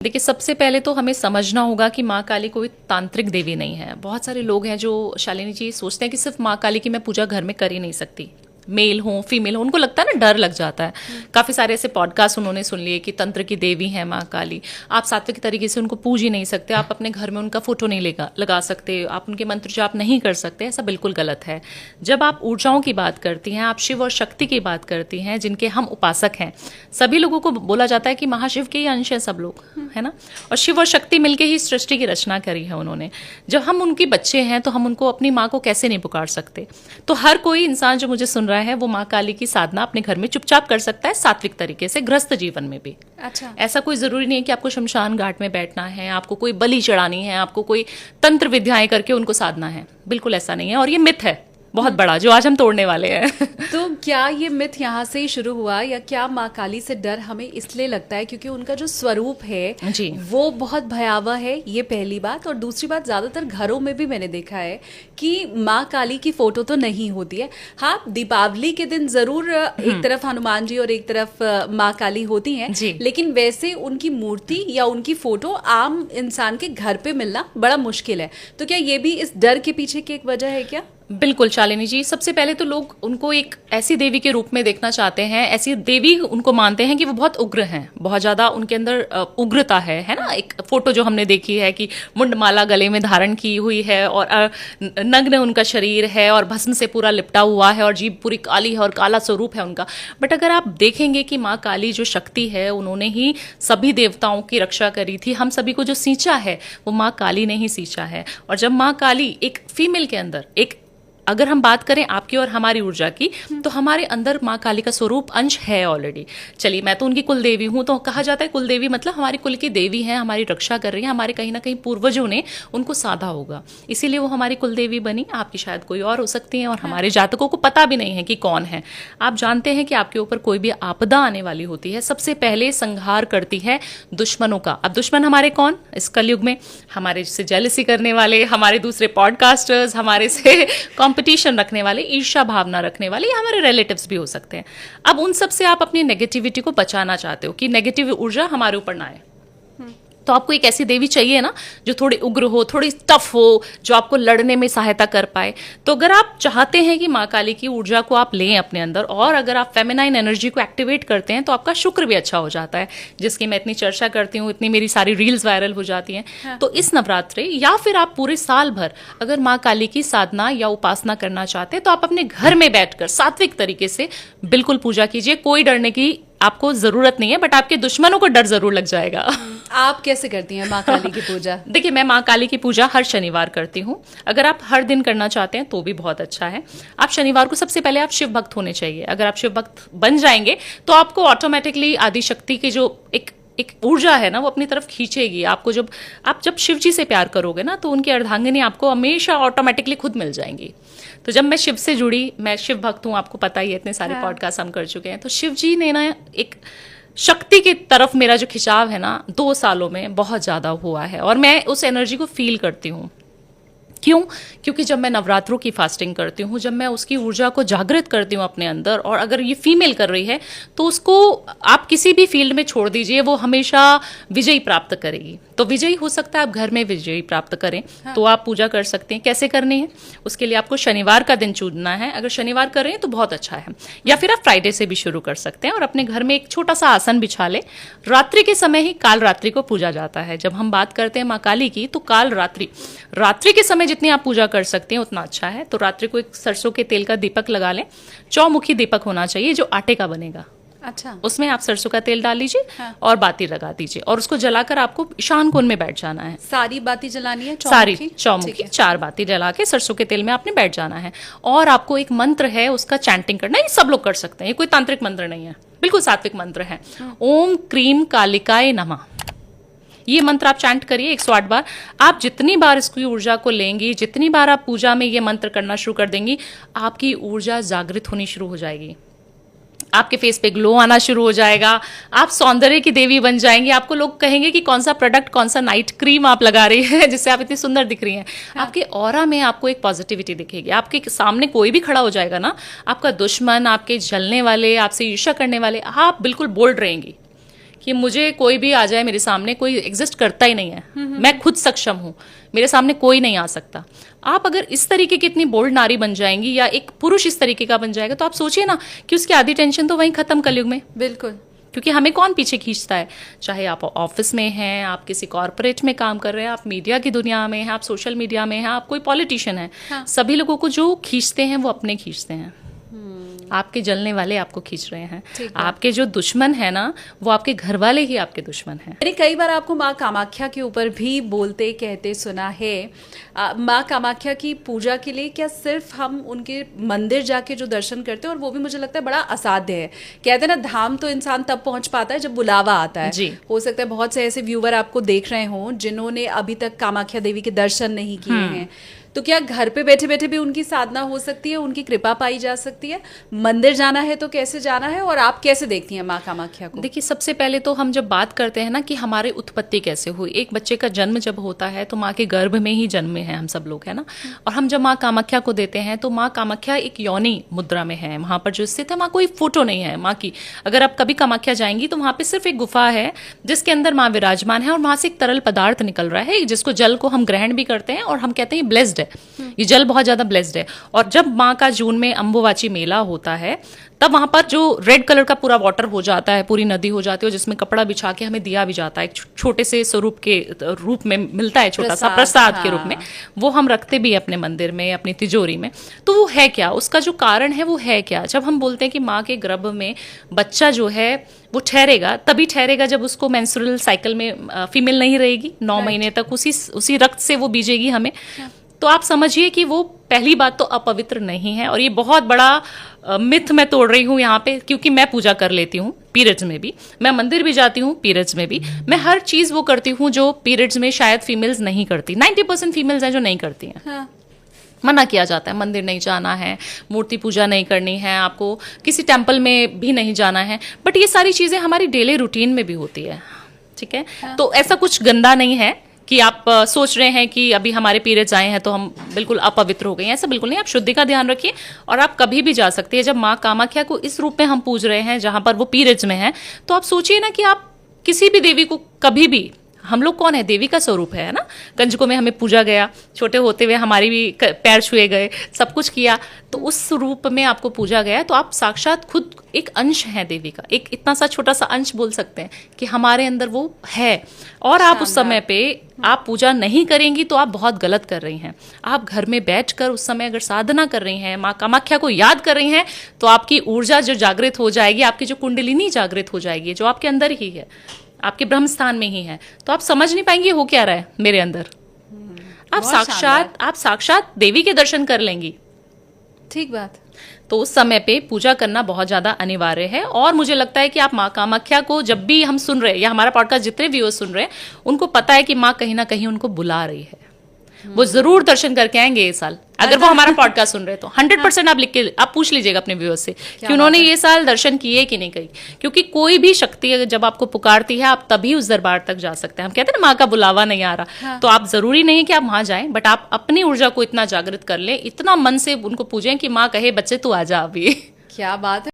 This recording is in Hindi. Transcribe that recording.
देखिए, सबसे पहले तो हमें समझना होगा कि माँ काली कोई तांत्रिक देवी नहीं है। बहुत सारे लोग हैं जो शालिनी जी सोचते हैं कि सिर्फ माँ काली की मैं पूजा घर में कर ही नहीं सकती, मेल हो फीमेल हो, उनको लगता है ना, डर लग जाता है। काफ़ी सारे ऐसे पॉडकास्ट उन्होंने सुन लिए कि तंत्र की देवी है माँ काली, आप सात्विक तरीके से उनको पूज ही नहीं सकते, आप अपने घर में उनका फोटो नहीं लगा सकते, आप उनके मंत्र जाप नहीं कर सकते। ऐसा बिल्कुल गलत है। जब आप ऊर्जाओं की बात करती हैं, आप शिव और शक्ति की बात करती हैं, जिनके हम उपासक हैं, सभी लोगों को बोला जाता है कि महाशिव के ही अंश हैं सब लोग, है ना। और शिव और शक्ति मिलके ही सृष्टि की रचना करी है उन्होंने। जब हम उनके बच्चे हैं तो हम उनको अपनी माँ को कैसे नहीं पुकार सकते। तो हर कोई इंसान जो मुझे सुन रहा है वो माँ काली की साधना अपने घर में चुपचाप कर सकता है, सात्विक तरीके से, गृहस्थ जीवन में भी। अच्छा, ऐसा कोई जरूरी नहीं है कि आपको शमशान घाट में बैठना है, आपको कोई बलि चढ़ानी है, आपको कोई तंत्र विद्याएं करके उनको साधना है। बिल्कुल ऐसा नहीं है, और ये मिथ है बहुत बड़ा जो आज हम तोड़ने वाले हैं। तो क्या ये मिथ यहाँ से ही शुरू हुआ, या क्या माँ काली से डर हमें इसलिए लगता है क्योंकि उनका जो स्वरूप है जी, वो बहुत भयावह है? ये पहली बात। और दूसरी बात, ज्यादातर घरों में भी मैंने देखा है कि माँ काली की फोटो तो नहीं होती है। हाँ, दीपावली के दिन जरूर एक तरफ हनुमान जी और एक तरफ माँ काली होती हैं, लेकिन वैसे उनकी मूर्ति या उनकी फोटो आम इंसान के घर पे मिलना बड़ा मुश्किल है। तो क्या ये भी इस डर के पीछे की एक वजह है क्या? बिल्कुल शालिनी जी, सबसे पहले तो लोग उनको एक ऐसी देवी के रूप में देखना चाहते हैं, ऐसी देवी उनको मानते हैं कि वो बहुत उग्र हैं, बहुत ज्यादा उनके अंदर उग्रता है ना। एक फोटो जो हमने देखी है कि मुंडमाला गले में धारण की हुई है और नग्न उनका शरीर है और भस्म से पूरा लिपटा हुआ है और जीभ पूरी काली है और काला स्वरूप है उनका। बट अगर आप देखेंगे कि माँ काली जो शक्ति है, उन्होंने ही सभी देवताओं की रक्षा करी थी। हम सभी को जो सींचा है वो माँ काली ने ही सींचा है। और जब माँ काली एक फीमेल के अंदर, एक अगर हम बात करें आपकी और हमारी ऊर्जा की, तो हमारे अंदर माँ काली का स्वरूप अंश है ऑलरेडी। चलिए, मैं तो उनकी कुल देवी हूं, तो कहा जाता है कुल देवी मतलब हमारी कुल की देवी है, हमारी रक्षा कर रही है, हमारे कहीं ना कहीं पूर्वजों ने उनको साधा होगा, इसीलिए वो हमारी कुल देवी बनी। आपकी शायद कोई और हो सकती है, और हमारे जातकों को पता भी नहीं है कि कौन है। आप जानते हैं कि आपके ऊपर कोई भी आपदा आने वाली होती है, सबसे पहले संहार करती है दुश्मनों का। अब दुश्मन हमारे कौन इस कलयुग में? हमारे से जेलसी करने वाले, हमारे दूसरे पॉडकास्टर्स, हमारे से कंपटीशन रखने वाले, ईर्ष्या भावना रखने वाले, या हमारे रिलेटिव्स भी हो सकते हैं। अब उन सब से आप अपनी नेगेटिविटी को बचाना चाहते हो कि नेगेटिव ऊर्जा हमारे ऊपर ना आए, तो आपको एक ऐसी देवी चाहिए ना जो थोड़ी उग्र हो, थोड़ी टफ हो, जो आपको लड़ने में सहायता कर पाए। तो अगर आप चाहते हैं कि माँ काली की ऊर्जा को आप लें अपने अंदर, और अगर आप फेमिनाइन एनर्जी को एक्टिवेट करते हैं, तो आपका शुक्र भी अच्छा हो जाता है, जिसकी मैं इतनी चर्चा करती हूँ, इतनी मेरी सारी रील्स वायरल हो जाती हैं। हाँ। तो इस नवरात्रे या फिर आप पूरे साल भर अगर माँ काली की साधना या उपासना करना चाहते हैं, तो आप अपने घर में बैठकर सात्विक तरीके से बिल्कुल पूजा कीजिए। कोई डरने की आपको जरूरत नहीं है, बट आपके दुश्मनों को डर जरूर लग जाएगा। आप कैसे करती हैं माँ काली की पूजा? देखिए, मैं माँ काली की पूजा हर शनिवार करती हूँ। अगर आप हर दिन करना चाहते हैं तो भी बहुत अच्छा है। आप शनिवार को, सबसे पहले आप शिव भक्त होने चाहिए। अगर आप शिव भक्त बन जाएंगे तो आपको ऑटोमेटिकली आदि शक्ति की जो एक ऊर्जा है ना, वो अपनी तरफ खींचेगी आपको। जब आप शिव जी से प्यार करोगे ना, तो उनकी अर्धांगिनी आपको हमेशा ऑटोमेटिकली खुद मिल जाएंगी। तो जब मैं शिव से जुड़ी, मैं शिव भक्त हूँ, आपको पता ही है, इतने सारे पॉडकास्ट हम कर चुके हैं। तो शिव जी ने ना एक शक्ति की तरफ मेरा जो खिंचाव है ना, 2 सालों में बहुत ज्यादा हुआ है, और मैं उस एनर्जी को फील करती हूँ। क्यों? क्योंकि जब मैं नवरात्रों की फास्टिंग करती हूँ, जब मैं उसकी ऊर्जा को जागृत करती हूँ अपने अंदर, और अगर ये फीमेल कर रही है तो उसको आप किसी भी फील्ड में छोड़ दीजिए, वो हमेशा विजयी प्राप्त करेगी। तो विजयी हो सकता है आप घर में विजयी प्राप्त करें। हाँ। तो आप पूजा कर सकते हैं। कैसे करनी है? उसके लिए आपको शनिवार का दिन चुनना है। अगर शनिवार कर रहे हैं तो बहुत अच्छा है, या फिर आप फ्राइडे से भी शुरू कर सकते हैं, और अपने घर में एक छोटा सा आसन बिछा ले। रात्रि के समय ही काल रात्रि को पूजा जाता है। जब हम बात करते हैं माँ काली की, तो काल रात्रि के समय जितनी आप पूजा कर सकते हैं उतना अच्छा है। तो रात्रि को एक सरसों के तेल का दीपक लगा लें। चौमुखी दीपक होना चाहिए जो आटे का बनेगा। अच्छा। उसमें आप सरसों का तेल डाल लीजिए। हाँ। और बाती लगा दीजिए, और उसको जलाकर आपको ईशान कोण में बैठ जाना है। सारी बाती जलानी है? सारी चौमुखी 4 बाती जला के सरसों के तेल में आपने बैठ जाना है। और आपको एक मंत्र है, उसका चैंटिंग करना है। ये सब लोग कर सकते हैं, ये कोई तांत्रिक मंत्र नहीं है, बिल्कुल सात्विक मंत्र है। ओम क्रीम कालिकाय नमः, ये मंत्र आप चैंट करिए 108 बार। आप जितनी बार इसकी ऊर्जा को लेंगी, जितनी बार आप पूजा में ये मंत्र करना शुरू कर देंगी, आपकी ऊर्जा जागृत होनी शुरू हो जाएगी। आपके फेस पे ग्लो आना शुरू हो जाएगा, आप सौंदर्य की देवी बन जाएंगी। आपको लोग कहेंगे कि कौन सा प्रोडक्ट, कौन सा नाइट क्रीम आप लगा रही है जिससे आप इतनी सुंदर दिख रही हैं। हाँ। आपके ऑरा में आपको एक पॉजिटिविटी दिखेगी। आपके सामने कोई भी खड़ा हो जाएगा ना, आपका दुश्मन, आपके जलने वाले, आपसे ईर्ष्या करने वाले, आप बिल्कुल बोल्ड रहेंगी कि मुझे कोई भी आ जाए मेरे सामने, कोई एग्जिस्ट करता ही नहीं है, मैं खुद सक्षम हूँ, मेरे सामने कोई नहीं आ सकता। आप अगर इस तरीके की इतनी बोल्ड नारी बन जाएंगी या एक पुरुष इस तरीके का बन जाएगा, तो आप सोचिए ना कि उसकी आधी टेंशन तो वहीं खत्म कलयुग में। बिल्कुल। क्योंकि हमें कौन पीछे खींचता है, चाहे आप ऑफिस में हैं, आप किसी कॉर्पोरेट में काम कर रहे हैं, आप मीडिया की दुनिया में हैं, आप सोशल मीडिया में हैं, आप कोई पॉलिटिशियन है, हाँ। सभी लोगों को जो खींचते हैं वो अपने खींचते हैं। आपके जलने वाले आपको खींच रहे हैं, आपके जो दुश्मन है ना वो आपके घर वाले ही आपके दुश्मन हैं। मैंने कई बार आपको माँ कामाख्या के ऊपर भी बोलते कहते सुना है। माँ कामाख्या की पूजा के लिए क्या सिर्फ हम उनके मंदिर जाके जो दर्शन करते हैं, और वो भी मुझे लगता है बड़ा असाध्य है। कहते हैं ना, धाम तो इंसान तब पहुंच पाता है जब बुलावा आता है। जी। हो सकता है बहुत से ऐसे व्यूवर आपको देख रहे हों जिन्होंने अभी तक कामाख्या देवी के दर्शन नहीं किए हैं, तो क्या घर पे बैठे बैठे भी उनकी साधना हो सकती है, उनकी कृपा पाई जा सकती है? मंदिर जाना है तो कैसे जाना है, और आप कैसे देखती हैं माँ कामाख्या को? देखिए, सबसे पहले तो हम जब बात करते हैं ना कि हमारी उत्पत्ति कैसे हुई, एक बच्चे का जन्म जब होता है तो माँ के गर्भ में ही जन्मे हैं हम सब लोग, है ना। और हम जब माँ कामाख्या को देते हैं तो माँ कामाख्या एक योनि मुद्रा में है, वहां पर जो स्थित है, माँ कोई फोटो नहीं है माँ की। अगर आप कभी कामाख्या जाएंगी तो वहां पे सिर्फ एक गुफा है जिसके अंदर माँ विराजमान है, और वहां से एक तरल पदार्थ निकल रहा है जिसको जल को हम ग्रहण भी करते हैं और हम कहते हैं ब्लेस्ड है, ये जल बहुत ज्यादा ब्लेस्ड है। और जब माँ का जून में अंबुवाची मेला होता है तब वहां पर जो रेड कलर का पूरा वाटर हो जाता है, पूरी नदी हो जाती है, जिसमें कपड़ा बिछा के हमें दिया भी जाता है, एक छोटे से स्वरूप के रूप में मिलता है, छोटा सा प्रसाद के रूप में, वो हम रखते भी अपने मंदिर में, अपनी तिजोरी में। तो वो है क्या, उसका जो कारण है वो है क्या? जब हम बोलते हैं कि माँ के गर्भ में बच्चा जो है वो ठहरेगा, तभी ठहरेगा जब उसको मेंस्ट्रुअल साइकिल में फीमेल नहीं रहेगी, 9 महीने तक उसी रक्त से वो बीजेगी हमें। तो आप समझिए कि वो पहली बात तो अपवित्र नहीं है, और ये बहुत बड़ा मिथ मैं तोड़ रही हूँ यहाँ पे, क्योंकि मैं पूजा कर लेती हूँ पीरियड्स में भी, मैं मंदिर भी जाती हूँ पीरियड्स में भी, मैं हर चीज वो करती हूँ जो पीरियड्स में शायद फीमेल्स नहीं करती। 90% फीमेल्स हैं जो नहीं करती हैं। हाँ। मना किया जाता है, मंदिर नहीं जाना है, मूर्ति पूजा नहीं करनी है, आपको किसी टेम्पल में भी नहीं जाना है, बट ये सारी चीजें हमारी डेली रूटीन में भी होती है, ठीक है। तो ऐसा कुछ गंदा नहीं है कि आप सोच रहे हैं कि अभी हमारे पीरियड्स आए हैं तो हम बिल्कुल अपवित्र हो गए हैं, ऐसा बिल्कुल नहीं। आप शुद्धि का ध्यान रखिए, और आप कभी भी जा सकते हैं। जब माँ कामाख्या को इस रूप में हम पूज रहे हैं जहां पर वो पीरियड्स में है, तो आप सोचिए ना कि आप किसी भी देवी को कभी भी, हम लोग कौन है, देवी का स्वरूप है ना। कंजकों में हमें पूजा गया, छोटे होते हुए हमारी भी पैर छुए गए, सब कुछ किया, तो उस रूप में आपको पूजा गया, तो आप साक्षात खुद एक अंश है देवी का, एक इतना सा छोटा सा अंश बोल सकते हैं कि हमारे अंदर वो है। और आप उस समय पे आप पूजा नहीं करेंगी तो आप बहुत गलत कर रही हैं। आप घर में बैठकर उस समय अगर साधना कर रही हैं, माँ कामाख्या को याद कर रही हैं, तो आपकी ऊर्जा जो जागृत हो जाएगी, आपकी जो कुंडलिनी जागृत हो जाएगी, जो आपके अंदर ही है, आपके ब्रह्म स्थान में ही है, तो आप समझ नहीं पाएंगे हो क्या रहा है मेरे अंदर। आप साक्षात देवी के दर्शन कर लेंगी। ठीक बात। तो उस समय पे पूजा करना बहुत ज्यादा अनिवार्य है। और मुझे लगता है कि आप माँ कामाख्या को जब भी हम सुन रहे हैं, या हमारा पॉडकास्ट जितने व्यूअर्स सुन रहे हैं, उनको पता है कि माँ कहीं ना कहीं उनको बुला रही है, वो जरूर दर्शन करके आएंगे ये साल। अगर वो हमारा पॉडकास्ट सुन रहे तो 100% आप लिख के आप पूछ लीजिएगा अपने व्यूअर्स से कि उन्होंने ये साल दर्शन किए कि नहीं किए। क्योंकि कोई भी शक्ति जब आपको पुकारती है, आप तभी उस दरबार तक जा सकते हैं। हम कहते हैं ना, माँ का बुलावा नहीं आ रहा, तो आप जरूरी नहीं है कि आप वहां जाएं, बट आप अपनी ऊर्जा को इतना जागृत कर लें, इतना मन से उनको पूजें कि माँ कहे बच्चे तू आ जा अभी। क्या बात है।